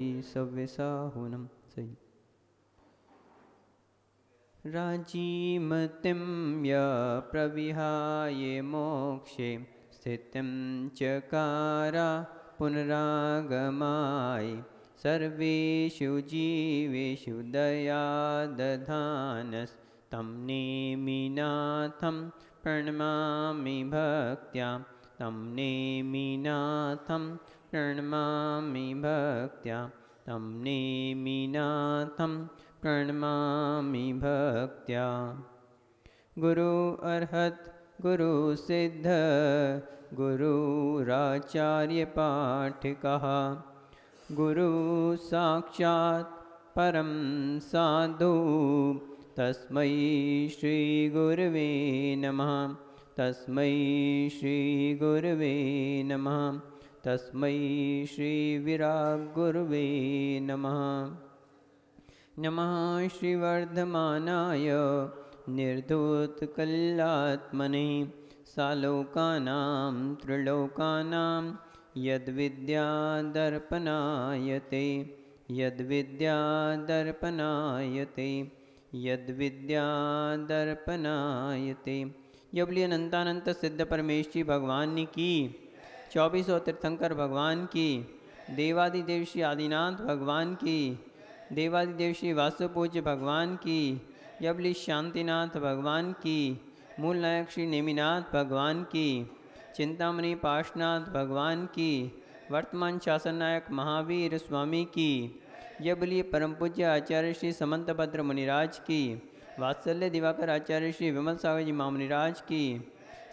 सव्यसाहुनं सही राजीमतिं य प्रविहाय मोक्षे स्थितिं चकारा पुनरागमाय सर्वेषु जीवेषु दया दधानस्तं नेमिनाथं प्रणमामि भक्त्या तं नेमिनाथं प्रणमामि भक्त्या तं नेमिनाथं प्रणमामि भक्त्या गुरु अर्हत गुरु सिद्ध गुरुराचार्य पाठिकः गुरु साक्षात् परं साधु तस्मै श्री गुरवे नमः तस्मै श्री गुरवे नमः तस्मै श्री विराग गुरवे नमः नमः श्रीवर्धमानाय निर्धूतकल्यात्मने सालोकानां त्रिलोकानां यद्विद्यादर्पणायते यद्विद्यादर्पणायते यद्विद्यादर्पणायते यबली अनंतानंत सिद्ध परमेश्वरी भगवान की 24 तीर्थंकर भगवान की देवादिदेव श्री आदिनाथ भगवान की देवादिदेव श्री वासुपूज्य भगवान की यबली शांतिनाथ भगवान की मूल नायक श्री नेमिनाथ भगवान की चिंतामणि पार्श्वनाथ भगवान की वर्तमान शासन नायक महावीर स्वामी की यबली परम पूज्य आचार्य श्री समंतभद्र मुनिराज की वात्सल्य दिवाकर आचार्य श्री विमल सागर जी महामुनिराज की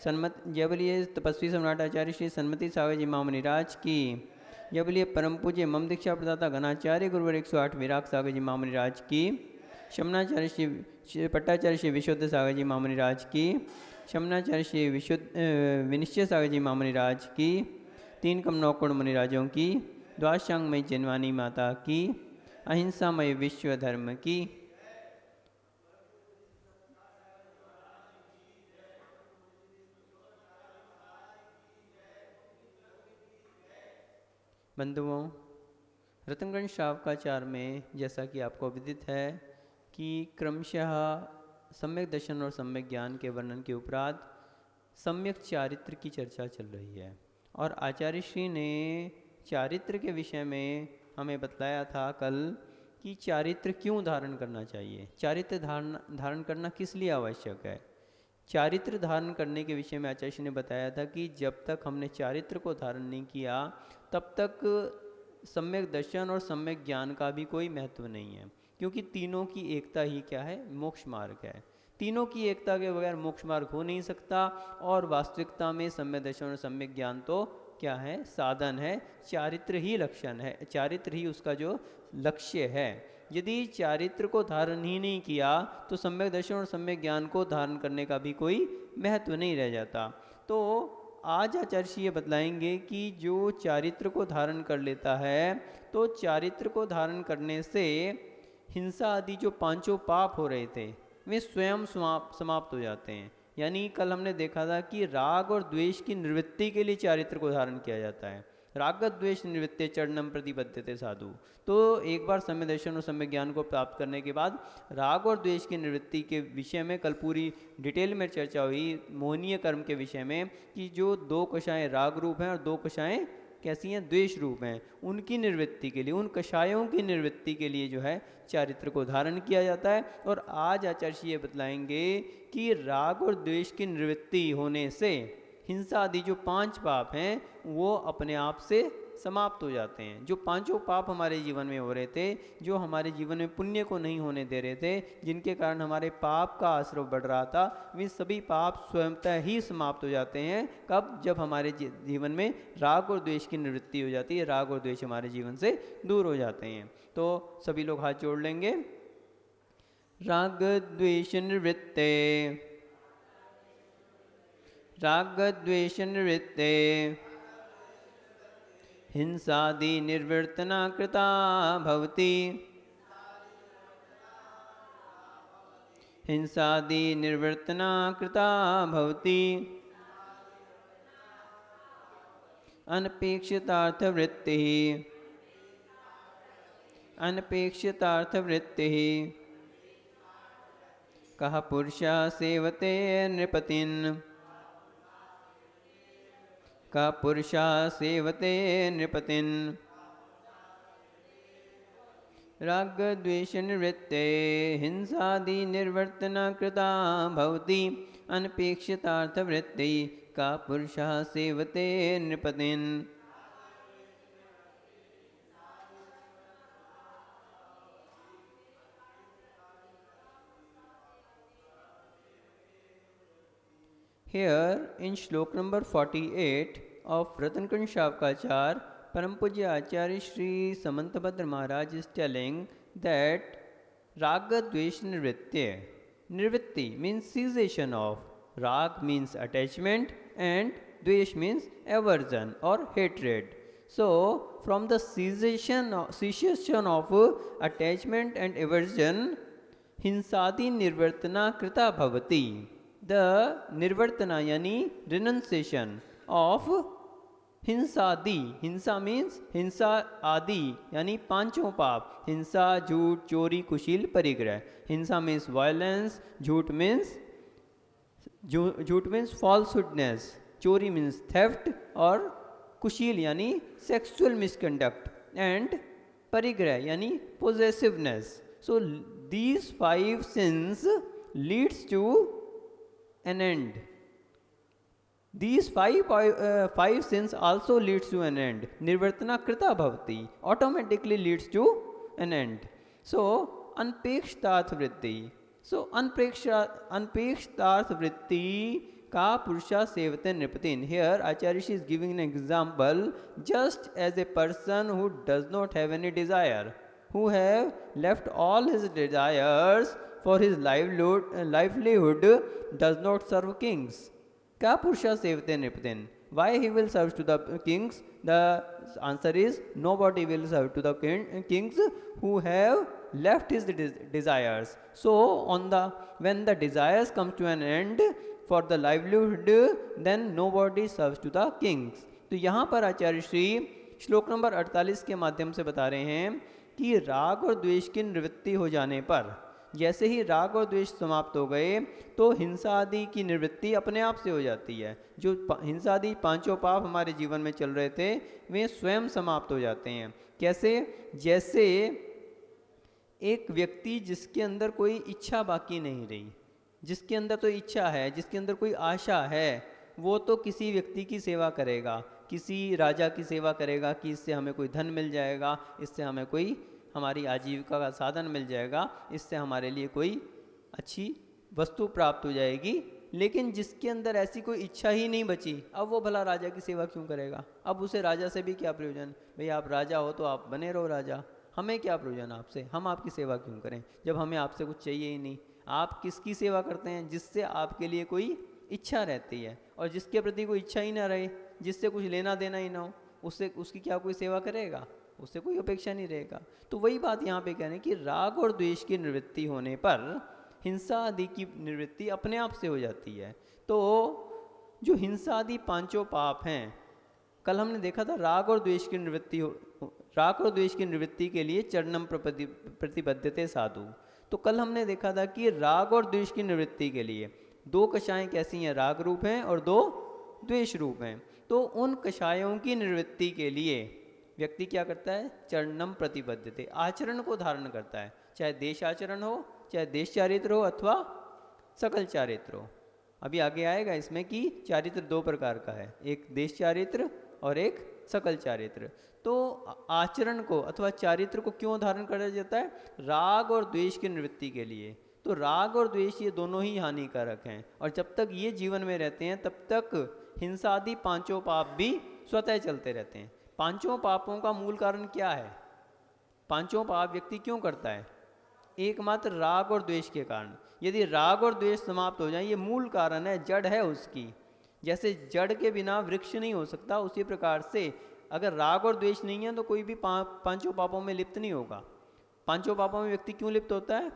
सन्मत जबलीय तपस्वी सम्राट आचार्य श्री सन्मति सागर जी महामुनिराज की यबलीय परम पूज्य मम दीक्षा प्रदाता घनाचार्य गुरुवर 108 विराग सागर जी महामुनिराज की शमनाचार्य श्री पट्टाचार्य श्री विशुद्ध सागर जी महामुनिराज की शमनाचार्य श्री विशुद्ध विनिश्चय सागर जी महामुनिराज की 3 कम 9 करोड़ मुनिराजों की द्वादशांगमयी जनवानी माता की अहिंसामय विश्व धर्म की बंधुओं रतनगंज श्रावकाचार में जैसा कि आपको विदित है कि क्रमशः सम्यक दर्शन और सम्यक ज्ञान के वर्णन के उपरांत सम्यक चारित्र की चर्चा चल रही है और आचार्य श्री ने चारित्र के विषय में हमें बतलाया था कल कि चारित्र क्यों धारण करना चाहिए, चारित्र धारण करना किस लिए आवश्यक है। चारित्र धारण करने के विषय में आचार्य श्री ने बताया था कि जब तक हमने चारित्र को धारण नहीं किया तब तक सम्यक दर्शन और सम्यक ज्ञान का भी कोई महत्व नहीं है, क्योंकि तीनों की एकता ही क्या है, मोक्ष मार्ग है। तीनों की एकता के बगैर मोक्ष मार्ग हो नहीं सकता और वास्तविकता में सम्यक दर्शन और सम्यक ज्ञान तो क्या है, साधन है। चारित्र ही लक्षण है, चारित्र ही उसका जो लक्ष्य है। यदि चारित्र को धारण ही नहीं किया तो सम्यक दर्शन और सम्यक ज्ञान को धारण करने का भी कोई महत्व नहीं रह जाता। तो आज आचार्य श्री ये बतलाएंगे कि जो चारित्र को धारण कर लेता है तो चारित्र को धारण करने से हिंसा आदि जो 5 पाप हो रहे थे वे स्वयं समाप्त हो जाते हैं। यानी कल हमने देखा था कि राग और द्वेष की निवृत्ति के लिए चारित्र को धारण किया जाता है। राग द्वेष निवृत्ते चरणम प्रतिबद्धते साधु। तो एक बार सम्य दर्शन और सम्य ज्ञान को प्राप्त करने के बाद राग और द्वेष की निवृत्ति के विषय में कल पूरी डिटेल में चर्चा हुई मोहनीय कर्म के विषय में कि जो 2 कषाएं राग रूप हैं और 2 कषाएं कैसी हैं, द्वेष रूप हैं, उनकी निवृत्ति के लिए, उन कषायों की निवृत्ति के लिए जो है चारित्र को धारण किया जाता है। और आज आचार्य ये बतलाएंगे कि राग और द्वेष की निवृत्ति होने से हिंसा आदि जो 5 पाप हैं वो अपने आप से समाप्त हो जाते हैं। जो 5 पाप हमारे जीवन में हो रहे थे, जो हमारे जीवन में पुण्य को नहीं होने दे रहे थे, जिनके कारण हमारे पाप का आश्रव बढ़ रहा था, वे सभी पाप स्वयंतः ही समाप्त हो जाते हैं। कब? जब हमारे जीवन में राग और द्वेष की निवृत्ति हो जाती है, राग और द्वेष हमारे जीवन से दूर हो जाते हैं। तो सभी लोग हाथ जोड़ लेंगे। राग द्वेष निवृत्ते, राग द्वेष निवृत्ते हिंसादि निर्वर्तना कृता भवति, हिंसादि निर्वर्तना कृता भवति, अनपेक्षितार्थवृत्तिः अनपेक्षितार्थवृत्तिः कः पुरुषः सेवते नृपतिन् कः पुरुषः सेवते नृपतिन् रागद्वेषनिवृत्ते हिंसादि निर्वर्तना कृता भवति अनपेक्षितार्थवृत्ति का पुरुषः सेवते नृपतिन् Here in श्लोक number 48 of Ratanakund Shavkachar, Param Pujya Acharya Shri Samantabhadra Maharaj is telling that Raga Dvesh Nirvritya. Nirvritti means cessation of. Rag means attachment and Dvesh means aversion or hatred. So, from the cessation of attachment and aversion, Hinsadi Nirvartana Krita Bhavati. The nirvartana yani renunciation of हिंसादि. हिंसा means हिंसा आदि यानी पांचों पाप. हिंसा, झूठ, चोरी, कुशील, परिग्रह. हिंसा मीन्स वायलेंस, झूठ मीन्स फॉल्सहुडनेस, चोरी मीन्स थेफ्ट और कुशील यानी सेक्सुअल मिसकंडक्ट एंड परिग्रह यानी possessiveness. So these 5 sins leads to an end. These five sins also leads to an end. Nirvartana krita bhavati automatically leads to an end. So anpekshitarth vritti. So anpekshitarth vritti ka purusha sevate nripatin. Here Acharya is giving an example. Just as a person who does not have any desire, who have left all his desires for his livelihood, does not serve kings. Ka Purusha sevate nripatin. Why he will serve to the kings? The answer is nobody will serve to the kings who have left his desires. So when the desires come to an end for the livelihood, then nobody serves to the kings. तो यहाँ पर आचार्य श्री श्लोक number 48 के माध्यम से बता रहे हैं कि राग और द्वेष की निवृत्ति हो जाने पर, जैसे ही राग और द्वेष समाप्त हो गए तो हिंसा आदि की निवृत्ति अपने आप से हो जाती है. जो हिंसा आदि 5 पाप हमारे जीवन में चल रहे थे वे स्वयं समाप्त हो जाते हैं. कैसे? जैसे एक व्यक्ति जिसके अंदर कोई इच्छा बाकी नहीं रही, जिसके अंदर तो इच्छा है, जिसके अंदर कोई आशा है, वो तो किसी व्यक्ति की सेवा करेगा, किसी राजा की सेवा करेगा कि इससे हमें कोई धन मिल जाएगा, इससे हमें कोई हमारी आजीविका का साधन मिल जाएगा, इससे हमारे लिए कोई अच्छी वस्तु प्राप्त हो जाएगी. लेकिन जिसके अंदर ऐसी कोई इच्छा ही नहीं बची, अब वो भला राजा की सेवा क्यों करेगा? अब उसे राजा से भी क्या प्रयोजन? भाई आप राजा हो तो आप बने रहो राजा, हमें क्या प्रयोजन आपसे, हम आपकी सेवा क्यों करें जब हमें आपसे कुछ चाहिए ही नहीं. आप किसकी सेवा करते हैं? जिससे आपके लिए कोई इच्छा रहती है, और जिसके प्रति कोई इच्छा ही ना रहे, जिससे कुछ लेना देना ही ना हो, उससे उसकी क्या कोई सेवा करेगा? उससे कोई अपेक्षा नहीं रहेगा. तो वही बात यहाँ पे कह रहे हैं कि राग और द्वेष की निवृत्ति होने पर हिंसा आदि की निवृत्ति अपने आप से हो जाती है. तो जो हिंसा आदि 5 पाप हैं, कल हमने देखा था राग और द्वेष की निवृत्ति राग और द्वेष की निवृत्ति के लिए चरणम प्रतिबद्धते साधु. तो कल हमने देखा था कि राग और द्वेष की निवृत्ति के लिए 2 कषायें कैसी हैं? राग रूप हैं और 2 द्वेष रूप हैं. तो उन कषायों की निवृत्ति के लिए व्यक्ति क्या करता है? चरणम प्रतिबद्धते, आचरण को धारण करता है. चाहे देश आचरण हो, चाहे देश चारित्र हो अथवा सकल चारित्र हो. अभी आगे आएगा इसमें कि चारित्र 2 प्रकार का है, एक देश चारित्र और एक सकल चारित्र. तो आचरण को अथवा चारित्र को क्यों धारण करा जाता है? राग और द्वेष की निवृत्ति के लिए. तो राग और द्वेष ये दोनों ही हानिकारक हैं, और जब तक ये जीवन में रहते हैं तब तक हिंसा आदि 5 पाप भी स्वतः चलते रहते हैं. 5 पापों का मूल कारण क्या है? 5 पाप व्यक्ति क्यों करता है? एकमात्र राग और द्वेष के कारण. यदि राग और द्वेष समाप्त हो जाए, ये मूल कारण है, जड़ है उसकी. जैसे जड़ के बिना वृक्ष नहीं हो सकता, उसी प्रकार से अगर राग और द्वेष नहीं है तो कोई भी 5 पापों में लिप्त नहीं होगा. 5 पापों में व्यक्ति क्यों लिप्त होता है?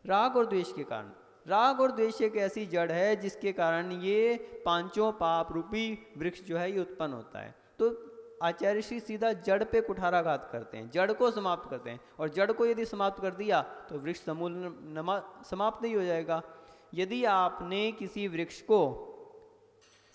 राग और द्वेष के कारण. राग और द्वेष एक ऐसी जड़ है जिसके कारण ये 5 पाप रूपी वृक्ष जो है ये उत्पन्न होता है. तो आचार्य श्री सीधा जड़ पे कुठाराघात करते हैं, जड़ को समाप्त करते हैं। और जड़ को यदि समाप्त कर दिया तो वृक्ष समूल समाप्त नहीं हो जाएगा। यदि आपने किसी वृक्ष को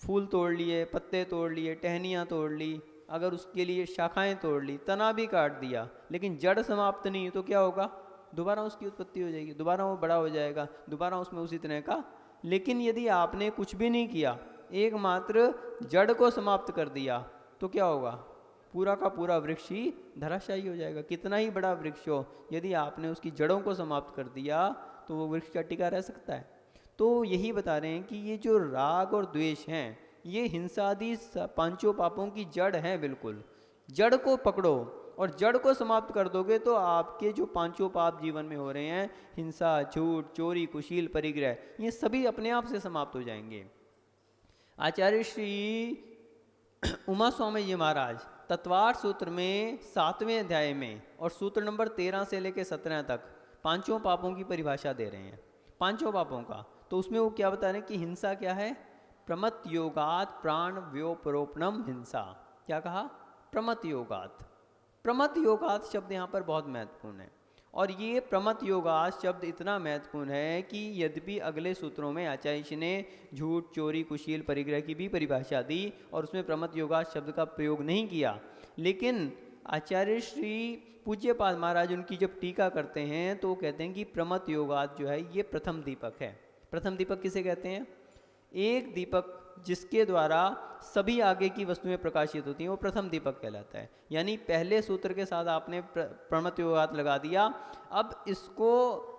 फूल तोड़ लिए, पत्ते तोड़ लिए, टहनियाँ तोड़ ली, अगर उसके लिए शाखाएं तोड़ ली, तना भी काट दिया, लेकिन जड़ समाप्त नहीं तो क्या होगा? दोबारा उसकी उत्पत्ति हो जाएगी, दोबारा वो बड़ा हो जाएगा, दोबारा उसमें उसी तरह का। लेकिन यदि आपने कुछ भी नहीं किया, एकमात्र जड़ को समाप्त कर दिया, तो क्या होगा? पूरा का पूरा वृक्ष ही धराशायी हो जाएगा। कितना ही बड़ा वृक्ष हो, यदि आपने उसकी जड़ों को समाप्त कर दिया तो वो वृक्ष क्या टिका रह सकता है? तो यही बता रहे हैं कि ये जो राग और द्वेष हैं, ये हिंसादि पांचों पापों की जड़ है। बिल्कुल जड़ को पकड़ो और जड़ को समाप्त कर दोगे तो आपके जो पांचों पाप जीवन में हो रहे हैं, हिंसा, झूठ, चोरी, कुशील, परिग्रह, ये सभी अपने आप से समाप्त हो जाएंगे। आचार्य श्री उमा स्वामी जी महाराज तत्वार्थ सूत्र में 7वें अध्याय में और सूत्र नंबर 13 से लेकर 17 तक पांचों पापों की परिभाषा दे रहे हैं, पांचों पापों का। तो उसमें वो क्या बता रहे हैं कि हिंसा क्या है? प्रमत योगात प्राण व्योपरोपणम हिंसा। क्या कहा? प्रमत योगात। प्रमत योगात शब्द यहाँ पर बहुत महत्वपूर्ण है। और ये प्रमत योगात शब्द इतना महत्वपूर्ण है कि यद्यपि अगले सूत्रों में आचार्य जी ने झूठ, चोरी, कुशील, परिग्रह की भी परिभाषा दी और उसमें प्रमत योगात शब्द का प्रयोग नहीं किया, लेकिन आचार्य श्री पूज्यपाद महाराज उनकी जब टीका करते हैं तो वो कहते हैं कि प्रमत योगात जो है ये प्रथम दीपक है। प्रथम दीपक किसे कहते हैं? एक दीपक जिसके द्वारा सभी आगे की वस्तुएं प्रकाशित होती हैं, वो प्रथम दीपक कहलाता है। यानी पहले सूत्र के साथ आपने प्रमत योगात लगा दिया, अब इसको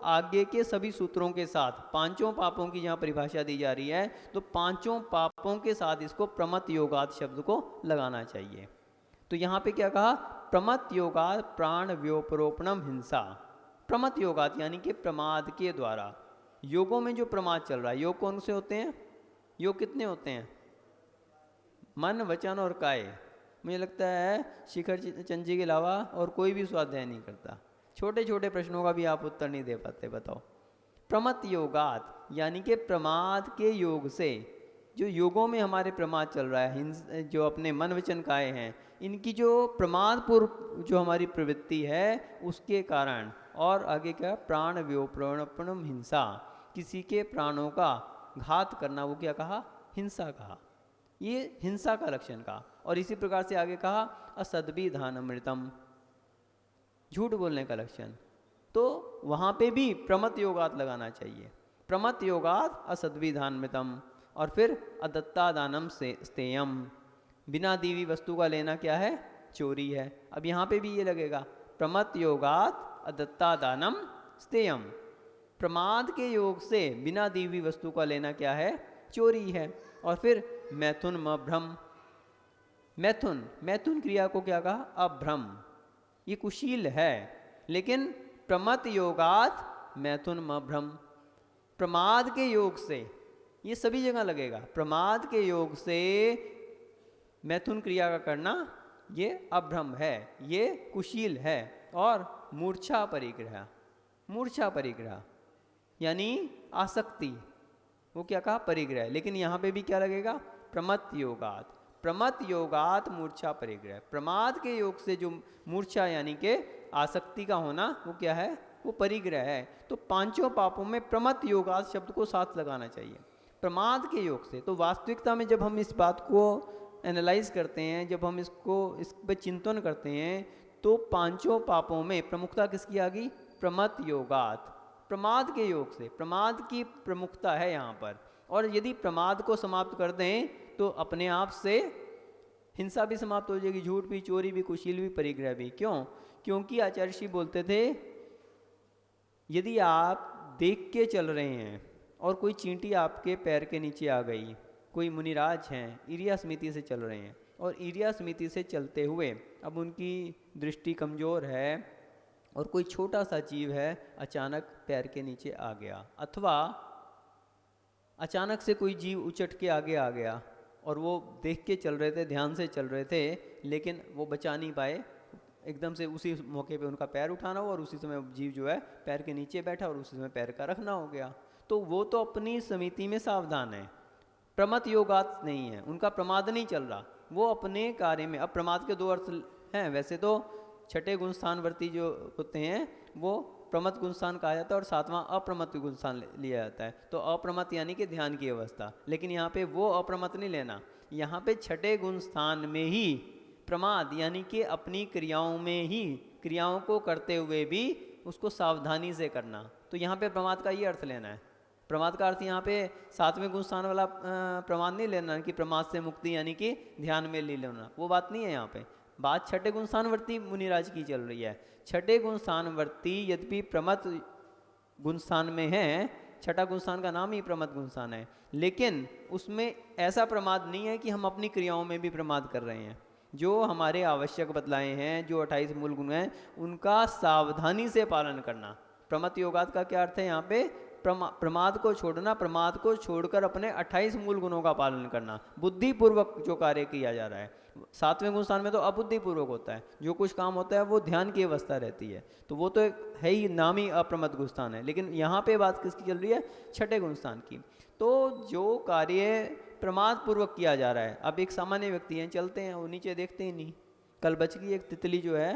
आगे के सभी सूत्रों के साथ पांचों पापों की जहाँ परिभाषा दी जा रही है, तो पांचों पापों के साथ इसको प्रमत योगात शब्द को लगाना चाहिए। तो यहाँ पे क्या कहा? प्रमत योगात प्राण व्योपरोपणम हिंसा। प्रमत योगात यानी कि प्रमाद के द्वारा, योगों में जो प्रमाद चल रहा है, योग कौन से होते हैं? योग कितने होते हैं? मन, वचन और काय। मुझे लगता है शिखर चंद जी के अलावा और कोई भी स्वाध्याय नहीं करता। छोटे छोटे प्रश्नों का भी आप उत्तर नहीं दे पाते, बताओ। प्रमत योगात यानी कि प्रमाद के योग से, जो योगों में हमारे प्रमाद चल रहा है, जो अपने मन, वचन, काय हैं, इनकी जो प्रमाद पूर्व जो हमारी प्रवृत्ति है उसके कारण। और आगे क्या? प्राण व्योपरोपणम हिंसा, किसी के प्राणों का घात करना, वो क्या कहा? हिंसा कहा। ये हिंसा का लक्षण कहा। और इसी प्रकार से आगे कहा असद्विधान अमृतम, झूठ बोलने का लक्षण। तो वहाँ पे भी प्रमत योगात लगाना चाहिए। प्रमत योगात असद्विधान अमृतम। और फिर अदत्ता दानम से स्तेयम, बिना दी हुई वस्तु का लेना क्या है? चोरी है। अब यहाँ पे भी ये लगेगा, प्रमत योगात अदत्ता दानम स्तेयम। प्रमाद के योग से बिना दी हुई वस्तु का लेना क्या है? चोरी है। और फिर मैथुन मभ्रम, मैथुन, मैथुन क्रिया को क्या कहा? अभ्रम। ये कुशील है, लेकिन प्रमत योगात मैथुन मभ्रम, प्रमाद के योग से, ये सभी जगह लगेगा। प्रमाद के योग से मैथुन क्रिया का करना ये अभ्रम है, ये कुशील है। और मूर्छा परिग्रह, मूर्छा परिग्रह यानी आसक्ति, वो क्या कहा? परिग्रह। लेकिन यहाँ पे भी क्या लगेगा? प्रमत योगात। प्रमत योगात मूर्छा परिग्रह, प्रमाद के योग से जो मूर्छा यानी कि आसक्ति का होना, वो क्या है? वो परिग्रह है। तो पांचों पापों में प्रमत योगात शब्द को साथ लगाना चाहिए, प्रमाद के योग से। तो वास्तविकता में जब हम इस बात को एनालाइज करते हैं, जब हम इस पर चिंतन करते हैं, तो पांचों पापों में प्रमुखता किसकी आ गई? प्रमत योगात, प्रमाद के योग से। प्रमाद की प्रमुखता है यहाँ पर। और यदि प्रमाद को समाप्त कर दें तो अपने आप से हिंसा भी समाप्त हो जाएगी, झूठ भी, चोरी भी, कुशील भी, परिग्रह भी। क्यों? क्योंकि आचार्य श्री बोलते थे, यदि आप देख के चल रहे हैं और कोई चींटी आपके पैर के नीचे आ गई, कोई मुनिराज हैं, ईर्ष्या स्मृति से चल रहे हैं, और ईर्ष्या स्मृति से चलते हुए अब उनकी दृष्टि कमज़ोर है और कोई छोटा सा जीव है अचानक पैर के नीचे आ गया, अथवा अचानक से कोई जीव उचट के आगे आ गया और वो देख के चल रहे थे, ध्यान से चल रहे थे, लेकिन वो बचा नहीं पाए, एकदम से उसी मौके पे उनका पैर उठाना हुआ और उसी समय जीव जो है पैर के नीचे बैठा और उसी समय पैर का रखना हो गया। तो वो तो अपनी समिति में सावधान है, प्रमत योगात नहीं है, उनका प्रमाद नहीं चल रहा, वो अपने कार्य में, अब प्रमाद के दो अर्थ हैं वैसे तो, छठे गुण स्थानवर्ती जो होते हैं वो प्रमत्त गुण स्थान कहा जाता है और सातवां अप्रमत्त गुण स्थान लिया जाता है। तो अप्रमत्त यानी कि ध्यान की अवस्था, लेकिन यहाँ पे वो अप्रमत्त नहीं लेना, यहाँ पे छठे गुण स्थान में ही प्रमाद यानी कि अपनी क्रियाओं में ही, क्रियाओं को करते हुए भी उसको सावधानी से करना। तो यहाँ पे प्रमाद का ये अर्थ लेना है। प्रमाद का अर्थ यहाँ पे सातवें गुण स्थान वाला प्रमाद नहीं लेना कि प्रमाद से मुक्ति यानी कि ध्यान में ले लेना, वो बात नहीं है। यहाँ पे बात छठे गुण स्थानवर्ती मुनिराज की चल रही है। छठे गुण स्थानवर्ती यद्यपि प्रमत्त गुण स्थान में है, छठा गुण स्थान का नाम ही प्रमत्त गुण स्थान है, लेकिन उसमें ऐसा प्रमाद नहीं है कि हम अपनी क्रियाओं में भी प्रमाद कर रहे हैं। जो हमारे आवश्यक बतलाए हैं, जो 28 मूल गुण हैं, उनका सावधानी से पालन करना। प्रमत्त योगात का क्या अर्थ है यहाँ पे? प्रमाद को छोड़ना, प्रमाद को छोड़कर अपने 28 मूल गुणों का पालन करना, बुद्धिपूर्वक जो कार्य किया जा रहा है। सातवें गुण स्थान में तो अबुद्धिपूर्वक होता है, जो कुछ काम होता है वो ध्यान की अवस्था रहती है, तो वो तो है ही, नाम ही अप्रमत्त गुण स्थान है। लेकिन यहाँ पे बात किसकी चल रही है? छठे गुण स्थान की। तो जो कार्य प्रमाद पूर्वक किया जा रहा है, अब एक सामान्य व्यक्ति हैं, चलते हैं, वो नीचे देखते ही नहीं। कल बच गई एक तितली, जो है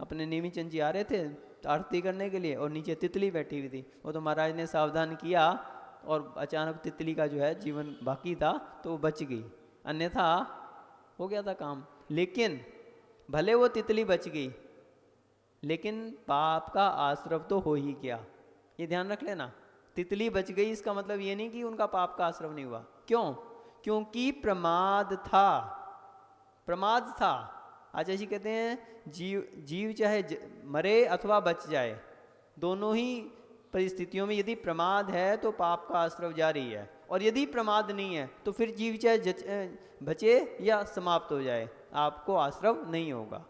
अपने नेमी चंद जी आ रहे थे आरती करने के लिए और नीचे तितली बैठी हुई थी, वो तो महाराज ने सावधान किया और अचानक तितली का जो है जीवन बाकी था तो वो बच गई, अन्यथा हो गया था काम। लेकिन भले वो तितली बच गई, लेकिन पाप का आश्रव तो हो ही गया, ये ध्यान रख लेना। तितली बच गई इसका मतलब ये नहीं कि उनका पाप का आश्रव नहीं हुआ। क्यों? क्योंकि प्रमाद था, प्रमाद था। आचार्य जी कहते हैं जीव चाहे मरे अथवा बच जाए, दोनों ही परिस्थितियों में यदि प्रमाद है तो पाप का आश्रव जारी है, और यदि प्रमाद नहीं है तो फिर जीव चाहे बचे या समाप्त हो जाए, आपको आश्रव नहीं होगा।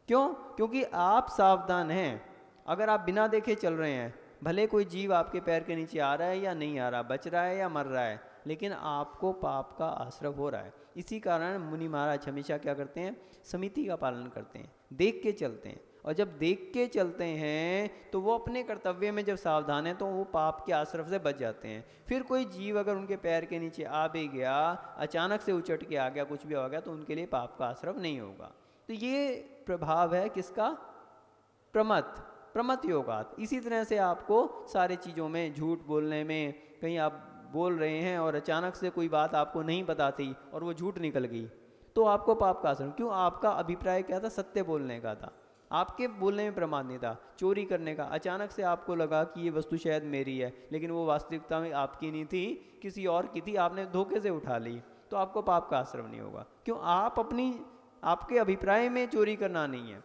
क्यों? क्योंकि आप सावधान हैं। अगर आप बिना देखे चल रहे हैं, भले कोई जीव आपके पैर के नीचे आ रहा है या नहीं आ रहा, बच रहा है या मर रहा है, लेकिन आपको पाप का आश्रव हो रहा है। इसी कारण मुनि महाराज हमेशा क्या करते हैं? समिति का पालन करते हैं, देख के चलते हैं। और जब देख के चलते हैं तो वो अपने कर्तव्य में जब सावधान है तो वो पाप के आश्रव से बच जाते हैं। फिर कोई जीव अगर उनके पैर के नीचे आ भी गया, अचानक से उचट के आ गया, कुछ भी हो गया, तो उनके लिए पाप का आश्रव नहीं होगा। तो ये प्रभाव है किसका? प्रमत्त योगात। इसी तरह से आपको सारे चीज़ों में, झूठ बोलने में, कहीं आप बोल रहे हैं और अचानक से कोई बात आपको नहीं पता थी और वो झूठ निकल गई, तो आपको पाप का आश्रम। क्यों? आपका अभिप्राय क्या था? सत्य बोलने का था, आपके बोलने में प्रमाद नहीं था। चोरी करने का, अचानक से आपको लगा कि ये वस्तु शायद मेरी है, लेकिन वो वास्तविकता में आपकी नहीं थी, किसी और की थी, आपने धोखे से उठा ली, तो आपको पाप का आश्रम नहीं होगा। क्यों? आपके अभिप्राय में चोरी करना नहीं है।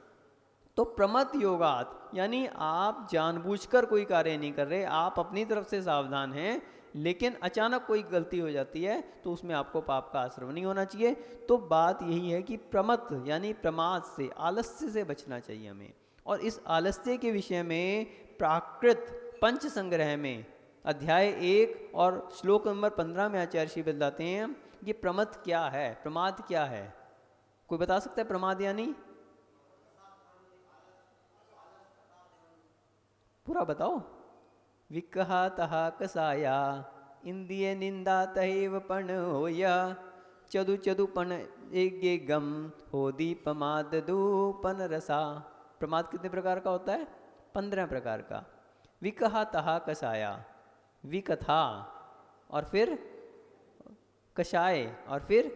तो प्रमत्त योगात यानी आप जानबूझकर कोई कार्य नहीं कर रहे, आप अपनी तरफ से सावधान हैं, लेकिन अचानक कोई गलती हो जाती है तो उसमें आपको पाप का आश्रव नहीं होना चाहिए। तो बात यही है कि प्रमत्त यानी प्रमाद से, आलस्य से बचना चाहिए हमें। और इस आलस्य के विषय में प्राकृत पंच संग्रह में अध्याय 1 और श्लोक नंबर 15 में आचार्य श्री बतलाते हैं ये प्रमत्त क्या है, प्रमाद क्या है। कोई बता सकता है प्रमाद यानी? पूरा बताओ। विकहा तहा कसाया, इंद्रिय निंदा तहेव पण होया, चदु चदु पण एगे गम, हो दीपमाद दूपन रसा। प्रमाद कितने प्रकार का होता है? 15 प्रकार का। विकहा तहा कसाया, विकथा और फिर कषाय और फिर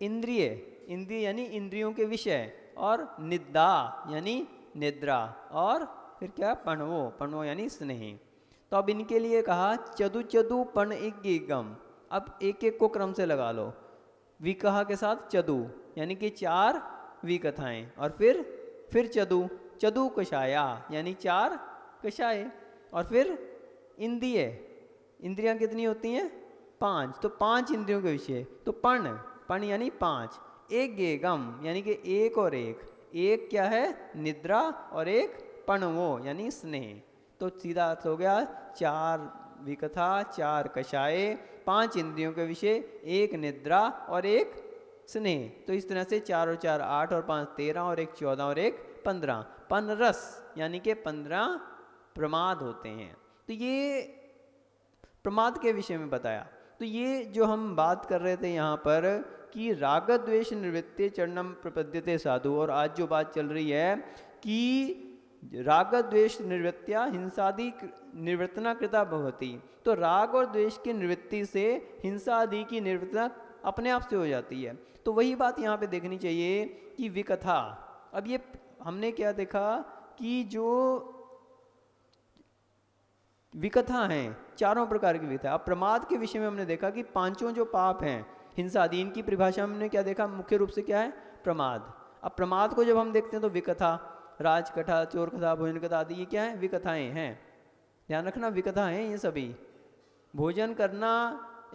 इंद्रिय, इंद्रिय यानी इंद्रियों के विषय, और निद्दा यानी निद्रा, और फिर क्या? पणवो, पणवो यानी स्नेह। तो अब इनके लिए कहा चदु चदु पण गम। अब एक एक को क्रम से लगा लो। विकहा के साथ चदु यानी कि 4 विकथाएं, और फिर चदु, चदु कषाया यानी 4 कषाय, और फिर इंद्रिय, इंद्रियां कितनी होती हैं? 5, तो 5 इंद्रियों के विषय। तो पण यानी 5, एक गम यानी कि एक और एक क्या है? निद्रा, और एक पणवो यानी स्नेह। तो सीधा अर्थ हो गया 4 विकथा, 4 कषाय, 5 इंद्रियों के विषय, 1 निद्रा और 1 स्नेह। तो इस तरह से 4 और 4 8 और 5 13 और 1 14 और 1 15। पनरस यानी कि 15 प्रमाद होते हैं। तो ये प्रमाद के विषय में बताया। तो ये जो हम बात कर रहे थे यहाँ पर कि राग द्वेष निवृत्ते चरणम प्रपद्यते साधु। और आज जो बात चल रही है कि राग द्वेष निवृत्त्या हिंसादि निवृत्तना कृता भवति, तो राग और द्वेष की निवृत्ति से हिंसा आदि की निवृत्तना अपने आप से हो जाती है। तो वही बात यहाँ पे देखनी चाहिए कि विकथा, अब ये हमने क्या देखा कि जो विकथा हैं चारों प्रकार की विकथा। अब प्रमाद के विषय में हमने देखा कि पांचों जो पाप हैं हिंसा आदि, इनकी परिभाषा में हमने क्या देखा, मुख्य रूप से क्या है, प्रमाद। अब प्रमाद को जब हम देखते हैं तो विकथा, राजकथा, चोर कथा, भोजन कथा आदि ये क्या है, विकथाएं हैं। ध्यान रखना, विकथा हैं ये सभी। भोजन करना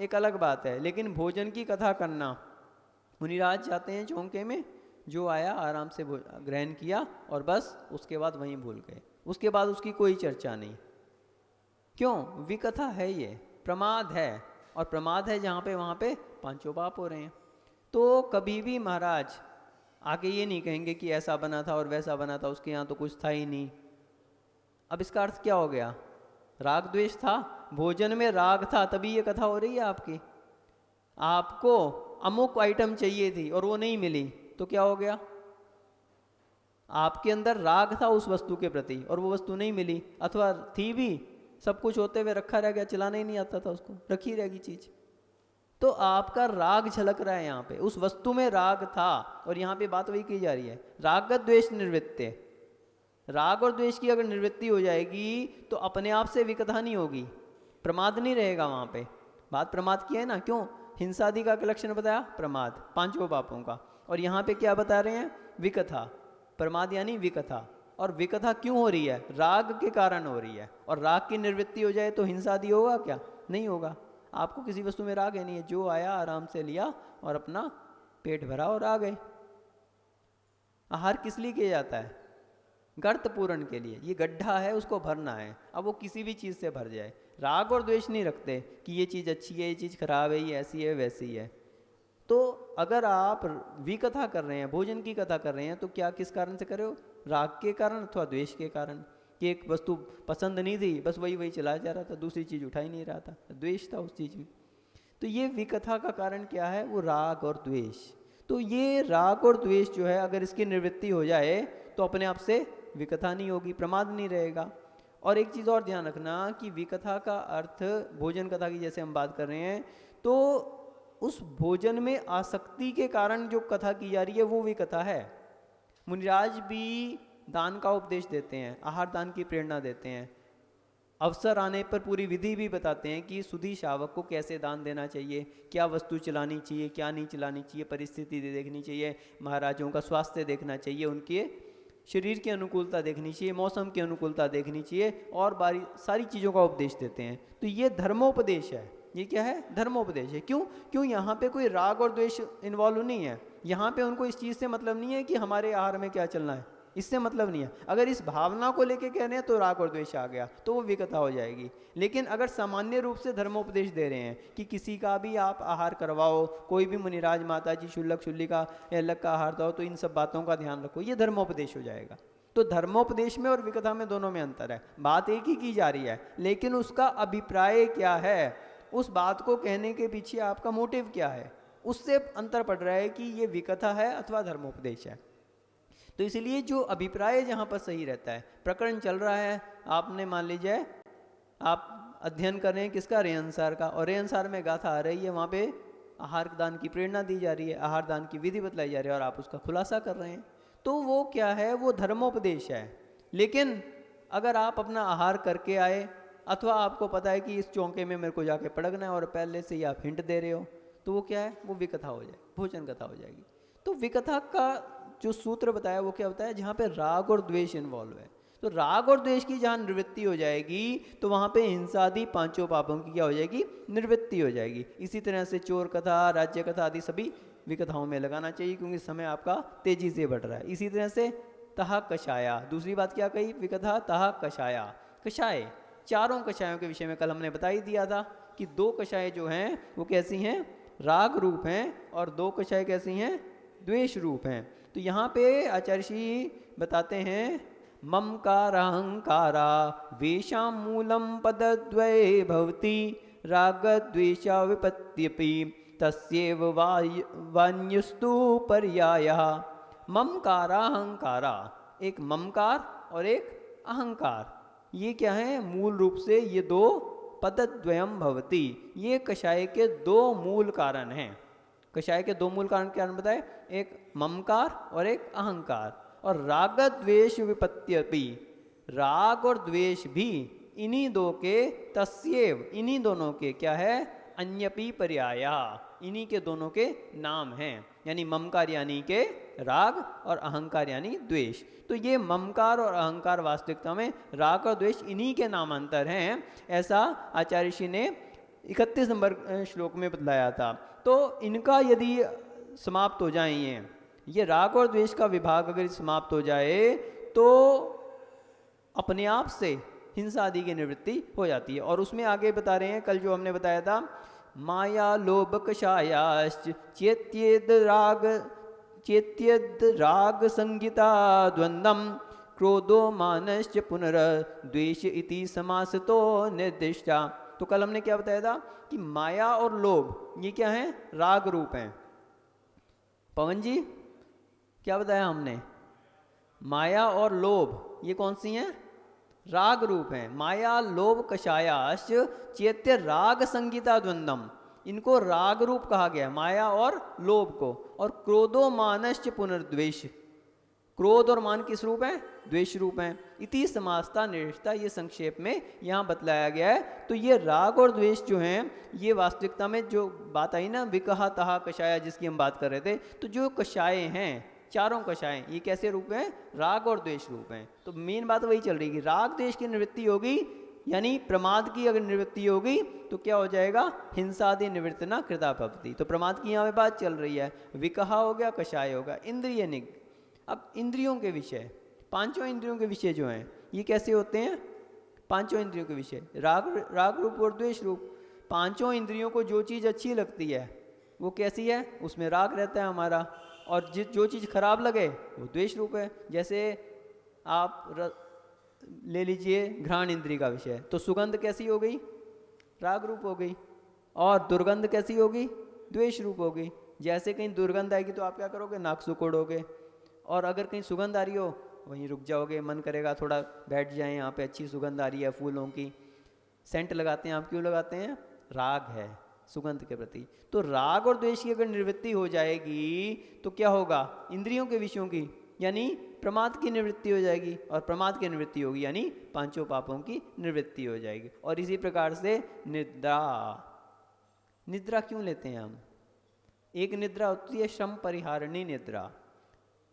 एक अलग बात है, लेकिन भोजन की कथा करना, मुनिराज जाते हैं चौंके में, जो आया आराम से ग्रहण किया और बस उसके बाद वहीं भूल गए, उसके बाद उसकी कोई चर्चा नहीं। क्यों, विकथा है, ये प्रमाद है, और प्रमाद है जहाँ पे वहाँ पे पांचों पाप हो रहे हैं। तो कभी भी महाराज आगे ये नहीं कहेंगे कि ऐसा बना था और वैसा बना था, उसके यहाँ तो कुछ था ही नहीं। अब इसका अर्थ क्या हो गया, राग द्वेष था, भोजन में राग था, तभी ये कथा हो रही है आपकी। आपको अमुक आइटम चाहिए थी और वो नहीं मिली, तो क्या हो गया, आपके अंदर राग था उस वस्तु के प्रति और वो वस्तु नहीं मिली, अथवा थी भी, सब कुछ होते हुए रखा रह गया, चलाना ही नहीं आता था उसको, रखी रहेगी चीज। तो आपका राग झलक रहा है यहाँ पे, उस वस्तु में राग था। और यहाँ पे बात वही की जा रही है, राग द्वेष निवृत्ते। राग और द्वेष की अगर निवृत्ति हो जाएगी तो अपने आप से विकथा नहीं होगी, प्रमाद नहीं रहेगा वहाँ पे। बात प्रमाद की है ना, क्यों, हिंसादि का लक्षण बताया प्रमाद, पांचों पापों का। और यहाँ पे क्या बता रहे हैं, विकथा, प्रमाद यानी विकथा। और विकथा क्यों हो रही है, राग के कारण हो रही है। और राग की निवृत्ति हो जाए तो हिंसादि होगा क्या, नहीं होगा। आपको किसी वस्तु में राग है नहीं है, जो आया आराम से लिया और अपना पेट भरा और आ गए। आहार किस लिए किया जाता है, गर्त पूरण के लिए, ये गड्ढा है उसको भरना है, अब वो किसी भी चीज़ से भर जाए। राग और द्वेष नहीं रखते कि ये चीज़ अच्छी है, ये चीज़ खराब है, ये ऐसी है वैसी है। तो अगर आप विकथा कर रहे हैं, भोजन की कथा कर रहे हैं, तो क्या किस कारण से कर रहे हो, राग के कारण अथवा द्वेष के कारण, कि एक वस्तु पसंद नहीं थी, बस वही वही चला जा रहा था, दूसरी चीज़ उठा ही नहीं रहा था, द्वेष था उस चीज़ में। तो ये विकथा का कारण क्या है, वो राग और द्वेष। तो ये राग और द्वेष जो है, अगर इसकी निवृत्ति हो जाए तो अपने आप से विकथा नहीं होगी, प्रमाद नहीं रहेगा। और एक चीज़ और ध्यान रखना कि विकथा का अर्थ, भोजन कथा की जैसे हम बात कर रहे हैं, तो उस भोजन में आसक्ति के कारण जो कथा की जा रही है वो विकथा है। मुनिराज भी दान का उपदेश देते हैं, आहार दान की प्रेरणा देते हैं, अवसर आने पर पूरी विधि भी बताते हैं कि सुधी शावक को कैसे दान देना चाहिए, क्या वस्तु चलानी चाहिए, क्या नहीं चलानी चाहिए, परिस्थिति देखनी चाहिए, महाराजों का स्वास्थ्य देखना चाहिए, उनके शरीर की अनुकूलता देखनी चाहिए, मौसम की अनुकूलता देखनी चाहिए, और सारी चीज़ों का उपदेश देते हैं। तो ये धर्मोपदेश है, ये क्या है, धर्मोपदेश है। क्यों यहाँ पे कोई राग और द्वेष इन्वॉल्व नहीं है। यहाँ पे उनको इस चीज़ से मतलब नहीं है कि हमारे आहार में क्या चलना है, इससे मतलब नहीं है। अगर इस भावना को लेके कह रहे हैं तो राग और द्वेष आ गया, तो वो विकथा हो जाएगी। लेकिन अगर सामान्य रूप से धर्मोपदेश दे रहे हैं कि किसी का भी आप आहार करवाओ, कोई भी मुनिराज माता जी शुल्लक शुल्लिका या अलग का आहार दो, तो इन सब बातों का ध्यान रखो, ये धर्मोपदेश हो जाएगा। तो धर्मोपदेश में और विकथा में दोनों में अंतर है। बात एक ही की जा रही है, लेकिन उसका अभिप्राय क्या है, उस बात को कहने के पीछे आपका मोटिव क्या है, उससे अंतर पड़ रहा है कि ये विकथा है अथवा धर्मोपदेश है। तो इसलिए जो अभिप्राय जहाँ पर सही रहता है, प्रकरण चल रहा है, आपने मान लीजिए आप अध्ययन कर रहे हैं किसका, रेयनसार का, और रेयनसार में गाथा आ रही है, वहाँ पे आहार दान की प्रेरणा दी जा रही है, आहार दान की विधि बतलाई जा रही है, और आप उसका खुलासा कर रहे हैं, तो वो क्या है, वो धर्मोपदेश है। लेकिन अगर आप अपना आहार करके आए, अथवा आपको पता है कि इस चौंके में मेरे को जाके पड़कना है, और पहले से ही आप हिंट दे रहे हो, तो वो क्या है, वो विकथा हो जाए, भोजन कथा हो जाएगी। तो विकथा का जो सूत्र बताया वो क्या होता है, जहाँ पे राग और द्वेष इन्वॉल्व है। तो राग और द्वेष की जहाँ निवृत्ति हो जाएगी, तो वहाँ पे हिंसादि पांचों पापों की क्या हो जाएगी, निवृत्ति हो जाएगी। इसी तरह से चोर कथा, राज्य कथा आदि सभी विकथाओं में लगाना चाहिए, क्योंकि समय आपका तेजी से बढ़ रहा है। इसी तरह से तहा कषाया, दूसरी बात क्या कही, विकथा तहा कषाया, कषाय, चारों कषायों के विषय में कल हमने बता ही दिया था कि 2 कषाय जो हैं वो कैसी हैं, राग रूप हैं, और 2 कषाय कैसी हैं, द्वेष रूप हैं। तो यहाँ पे आचार्य श्री बताते हैं, ममकार अहंकारा वेशाम मूलम पदद्वये भवति राग द्वेषा विपत्त्यपि तस्यैव वान्युस्तु पर्यायः। ममकाराहंकारा, एक ममकार और एक अहंकार, ये क्या है? मूल रूप से ये दो पदद्वयम भवति, ये कषाय के दो मूल कारण हैं। कषाय के दो मूल कारण क्या बताए? एक ममकार और एक अहंकार। और राग द्वेष विपत्त्यपि, राग और द्वेष भी इन्हीं दो के, तस्यैव, इन्हीं दोनों के क्या है? अन्यपि पर्याया, इन्हीं के दोनों के नाम हैं। यानी ममकार यानी के राग और अहंकार यानी द्वेष। तो ये ममकार और अहंकार वास्तविकता में राग और द्वेष इन्हीं के नामांतर हैं, ऐसा आचार्य ऋषि ने 31 नंबर श्लोक में बतलाया था। तो इनका यदि समाप्त हो जाए, ये राग और द्वेष का विभाग अगर समाप्त हो जाए तो अपने आप से हिंसा आदि की निवृत्ति हो जाती है। और उसमें आगे बता रहे हैं, कल जो हमने बताया था, माया लोभ कषायाश्च चेत्यद राग संगीता द्वंद्वम क्रोधो मानश्च पुनर्द्वेष इति समासतो निर्दिष्टा। तो कल हमने क्या बताया था कि माया और लोभ ये क्या है? राग रूप हैं। पवन जी क्या बताया हमने? माया और लोभ ये कौन सी हैं? राग रूप हैं। माया लोभ कषायाश्च चैत्य राग संगीता द्वंद्वम, इनको राग रूप कहा गया, माया और लोभ को। और क्रोधो मानश्च पुनर्द्वेष, क्रोध और मान किस रूप है? द्वेष रूप हैं। इति समासता निर्दिष्टा, ये संक्षेप में यहाँ बतलाया गया है। तो ये राग और द्वेष जो हैं, ये वास्तविकता में जो बात आई ना, विकहा तहा कषाया, जिसकी हम बात कर रहे थे, तो जो कषाय हैं, चारों कषाय, ये कैसे रूप हैं? राग और द्वेष रूप हैं। तो मेन बात वही चल रही है कि राग द्वेष की निवृत्ति होगी, यानी प्रमाद की अगर निवृत्ति होगी तो क्या हो जाएगा? हिंसादि निवृत्तना कृता भवति। तो प्रमाद की यहाँ पे बात चल रही है। विकहा हो गया, कषाय होगा, इंद्रिय निग्ध। अब इंद्रियों के विषय, पांचों इंद्रियों के विषय जो हैं, ये कैसे होते हैं? पांचों इंद्रियों के विषय राग रूप और द्वेष रूप। पांचों इंद्रियों को जो चीज़ अच्छी लगती है वो कैसी है? उसमें राग रहता है हमारा। और जो चीज़ खराब लगे वो द्वेष रूप है। जैसे आप ले लीजिए घ्राण इंद्रिय का विषय, तो सुगंध कैसी हो गई? राग रूप हो गई। और दुर्गंध कैसी होगी? द्वेष रूप होगी। जैसे कहीं दुर्गंध आएगी तो आप क्या करोगे? नाक सुकोड़ोगे। और अगर कहीं सुगंध आ रही हो वहीं रुक जाओगे, मन करेगा थोड़ा बैठ जाएं, यहाँ पे अच्छी सुगंध आ रही है फूलों की, सेंट लगाते हैं। आप क्यों लगाते हैं? राग है सुगंध के प्रति। तो राग और द्वेष की अगर निवृत्ति हो जाएगी तो क्या होगा? इंद्रियों के विषयों की, यानी प्रमाद की निवृत्ति हो जाएगी। और प्रमाद की निवृत्ति होगी यानी पांचों पापों की निवृत्ति हो जाएगी। और इसी प्रकार से निद्रा, निद्रा क्यों लेते हैं हम? एक निद्रा होती है श्रम परिहारिणी निद्रा,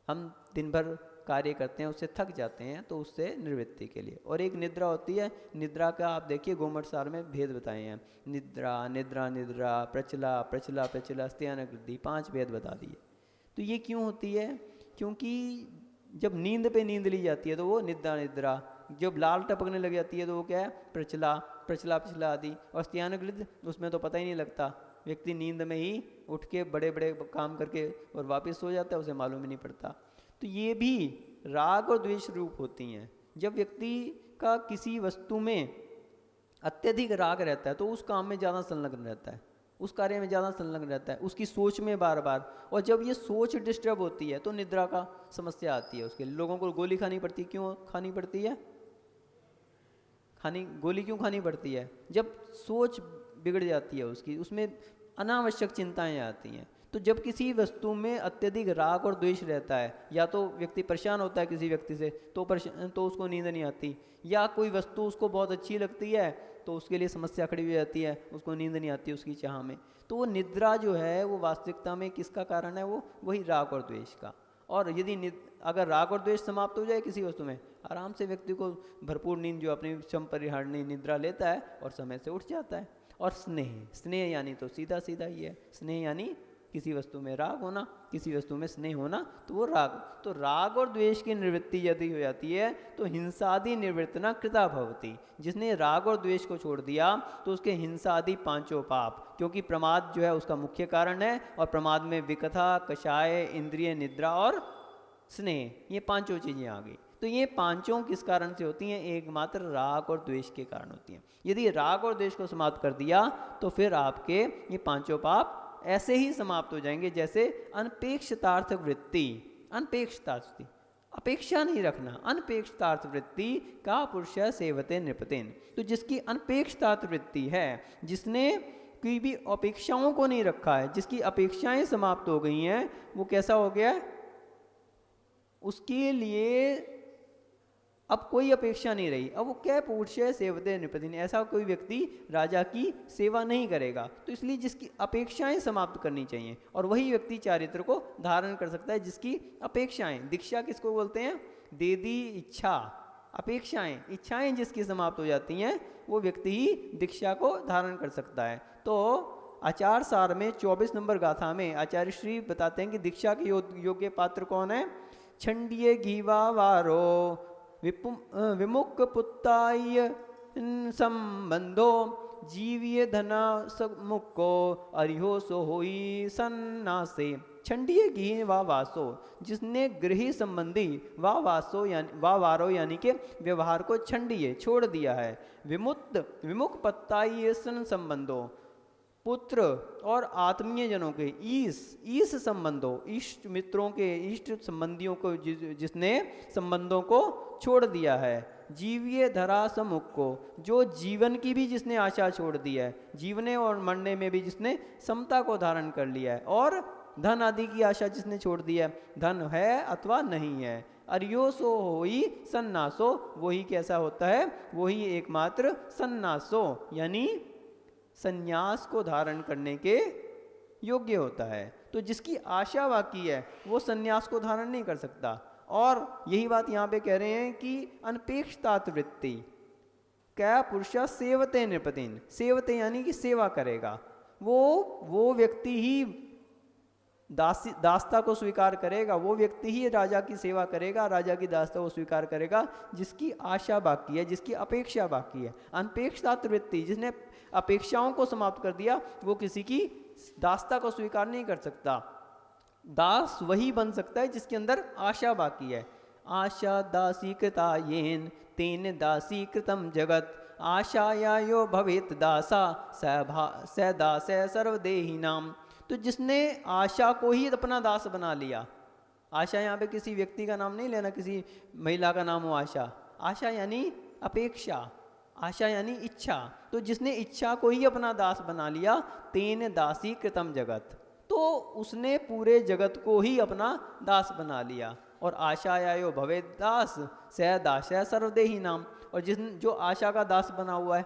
हम दिन भर कार्य करते हैं, उससे थक जाते हैं, तो उससे निवृत्ति के लिए। और एक निद्रा होती है, निद्रा का आप देखिए गोमठ सार में भेद बताए हैं, निद्रा निद्रा निद्रा, प्रचला प्रचला प्रचला, स्त्यानकृति, 5 भेद बता दिए। तो ये क्यों होती है? क्योंकि जब नींद पे नींद ली जाती है तो वो निद्रा निद्रा, जब लाल टपकने लग जाती है तो वो क्या है? प्रचला प्रचला प्रचला आदि। और स्त्यानकृत, उसमें तो पता ही नहीं लगता, व्यक्ति नींद में ही उठ के बड़े बड़े काम करके और वापस सो जाता है, उसे मालूम ही नहीं पड़ता। तो ये भी राग और द्वेष रूप होती हैं। जब व्यक्ति का किसी वस्तु में अत्यधिक राग रहता है तो उस काम में ज़्यादा संलग्न रहता है, उस कार्य में ज़्यादा संलग्न रहता है, उसकी सोच में बार बार। और जब ये सोच डिस्टर्ब होती है तो निद्रा का समस्या आती है। उसके लिए लोगों को गोली खानी पड़ती है। क्यों खानी पड़ती है? गोली क्यों खानी पड़ती है? जब सोच बिगड़ जाती है उसकी, उसमें अनावश्यक चिंताएं आती हैं। तो जब किसी वस्तु में अत्यधिक राग और द्वेष रहता है, या तो व्यक्ति परेशान होता है किसी व्यक्ति से तो उसको नींद नहीं आती, या कोई वस्तु उसको बहुत अच्छी लगती है तो उसके लिए समस्या खड़ी हो जाती है, उसको नींद नहीं आती उसकी चाह में। तो वो निद्रा जो है वो वास्तविकता में किसका कारण है? वो वही राग और द्वेष का। और यदि अगर राग और द्वेष समाप्त हो जाए किसी वस्तु में, आराम से व्यक्ति को भरपूर नींद जो अपनी श्रम परिहारिणी निद्रा लेता है और समय से उठ जाता है। और स्नेह, स्नेह यानी तो सीधा सीधा ही है, स्नेह यानी किसी वस्तु में राग होना, किसी वस्तु में स्नेह होना, तो वो राग। तो राग और द्वेष की निवृत्ति यदि हो जाती है तो हिंसादि निवृत्तना कृता भवति। जिसने राग और द्वेष को छोड़ दिया तो उसके हिंसादि 5 पाप, क्योंकि प्रमाद जो है उसका मुख्य कारण है, और प्रमाद में विकथा, कषाय, इंद्रिय निद्रा और स्नेह, ये 5 चीजें आ गई। तो ये 5 किस कारण से होती हैं? एकमात्र राग और द्वेष के कारण होती हैं। यदि राग और द्वेष को समाप्त कर दिया तो फिर आपके ये 5 पाप ऐसे ही समाप्त हो जाएंगे जैसे अनपेक्षितार्थ वृत्ति। अनपेक्षितार्थ, अपेक्षा नहीं रखना, अनपेक्षितार्थ वृत्ति का पुरुष सेवते नृपतेन। तो जिसकी अनपेक्षितार्थ वृत्ति है, जिसने कोई भी अपेक्षाओं को नहीं रखा है, जिसकी अपेक्षाएं समाप्त हो गई हैं, वो कैसा हो गया? उसके लिए अब कोई अपेक्षा नहीं रही। अब वो क्या पुरुष सेवते नृपतिन, ऐसा कोई व्यक्ति राजा की सेवा नहीं करेगा। तो इसलिए जिसकी अपेक्षाएं समाप्त करनी चाहिए, और वही व्यक्ति चारित्र को धारण कर सकता है जिसकी अपेक्षाएं, दीक्षा किसको बोलते हैं? दे दी इच्छा, अपेक्षाएं, इच्छाएं जिसकी समाप्त हो जाती हैं, वो व्यक्ति ही दीक्षा को धारण कर सकता है। तो आचार सार में 24 नंबर गाथा में आचार्य श्री बताते हैं कि दीक्षा के योग्य पात्र कौन है? छंडिये घीवा वारो विमुख पुत्ताय संबंधो जीविये धना मुक्को अरिहो सो होई सन्नासे। छंडिये घी वा वासो, जिसने गृह संबंधी वा वासो यानी वा वारो यानी के व्यवहार को छंडिये छोड़ दिया है। विमुख पत्ताई सन संबंधो, पुत्र और आत्मीय जनों के ईश संबंधों, इष्ट मित्रों के, इष्ट संबंधियों को जिसने संबंधों को छोड़ दिया है। जीविये धरा समुख को, जो जीवन की भी जिसने आशा छोड़ दी है, जीवने और मरने में भी जिसने समता को धारण कर लिया है, और धन आदि की आशा जिसने छोड़ दी है, धन है अथवा नहीं है। अरियो सो होई सन्नासो, वही कैसा होता है? वही एकमात्र सन्नासो यानी संन्यास को धारण करने के योग्य होता है। तो जिसकी आशा बाकी है वो संन्यास को धारण नहीं कर सकता। और यही बात यहाँ पे कह रहे हैं कि अनपेक्षितार्थ वृत्ति क्या पुरुषा सेवते नृपतिन, सेवते यानी कि सेवा करेगा, वो व्यक्ति ही दासता को स्वीकार करेगा, वो व्यक्ति ही राजा की सेवा करेगा, राजा की दासता को स्वीकार करेगा जिसकी आशा बाकी है, जिसकी अपेक्षा बाकी है। अनपेक्षितार्थ वृत्ति, जिसने अपेक्षाओं को समाप्त कर दिया, वो किसी की दासता को स्वीकार नहीं कर सकता। दास वही बन सकता है जिसके अंदर आशा बाकी है। आशा दासी कृता येन तेन दासी कृतम जगत, आशाया यो भवेत दासा स दास सर्वदेही नाम। तो जिसने आशा को ही अपना दास बना लिया, आशा यहाँ पे किसी व्यक्ति का नाम नहीं लेना, किसी महिला का नाम हो आशा, आशा यानी अपेक्षा, आशा यानी इच्छा। तो जिसने इच्छा को ही अपना दास बना लिया, तेन दासी कृतम जगत, तो उसने पूरे जगत को ही अपना दास बना लिया। और आशाया भवे दास स दास सर्वदेही नाम, और जो आशा का दास बना हुआ है,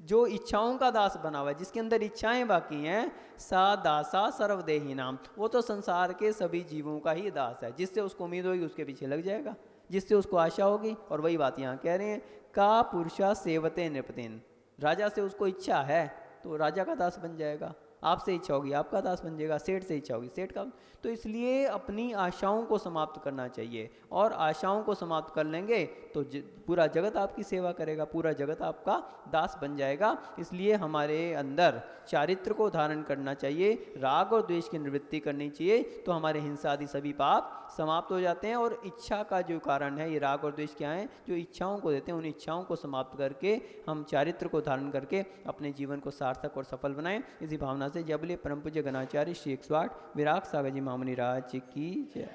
जो इच्छाओं का दास बना हुआ है, जिसके अंदर इच्छाएं बाकी हैं, सा दासा सर्वदेही नाम, वो तो संसार के सभी जीवों का ही दास है। जिससे उसको उम्मीद होगी उसके पीछे लग जाएगा, जिससे उसको आशा होगी। और वही बात यहाँ कह रहे हैं, का पुरुषा सेवते नृपतेन, राजा से उसको इच्छा है तो राजा का दास बन जाएगा, आपसे इच्छा होगी आपका दास बन जाएगा, सेठ से इच्छा होगी सेठ का। तो इसलिए अपनी आशाओं को समाप्त करना चाहिए, और आशाओं को समाप्त कर लेंगे तो पूरा जगत आपकी सेवा करेगा, पूरा जगत आपका दास बन जाएगा। इसलिए हमारे अंदर चारित्र को धारण करना चाहिए, राग और द्वेष की निवृत्ति करनी चाहिए, तो हमारे हिंसा आदि सभी पाप समाप्त हो जाते हैं। और इच्छा का जो कारण है, ये राग और द्वेष क्या है, जो इच्छाओं को देते हैं, उन इच्छाओं को समाप्त करके हम चारित्र को धारण करके अपने जीवन को सार्थक और सफल बनाएं। इसी भावना से जय बोले परम पूज्य गणाचार्य श्री 108 विराग सागर जी महामुनि राज की जय।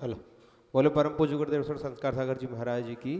हेलो, बोले परम पूज्य गुरुदेव संस्कार सागर जी महाराज जी की।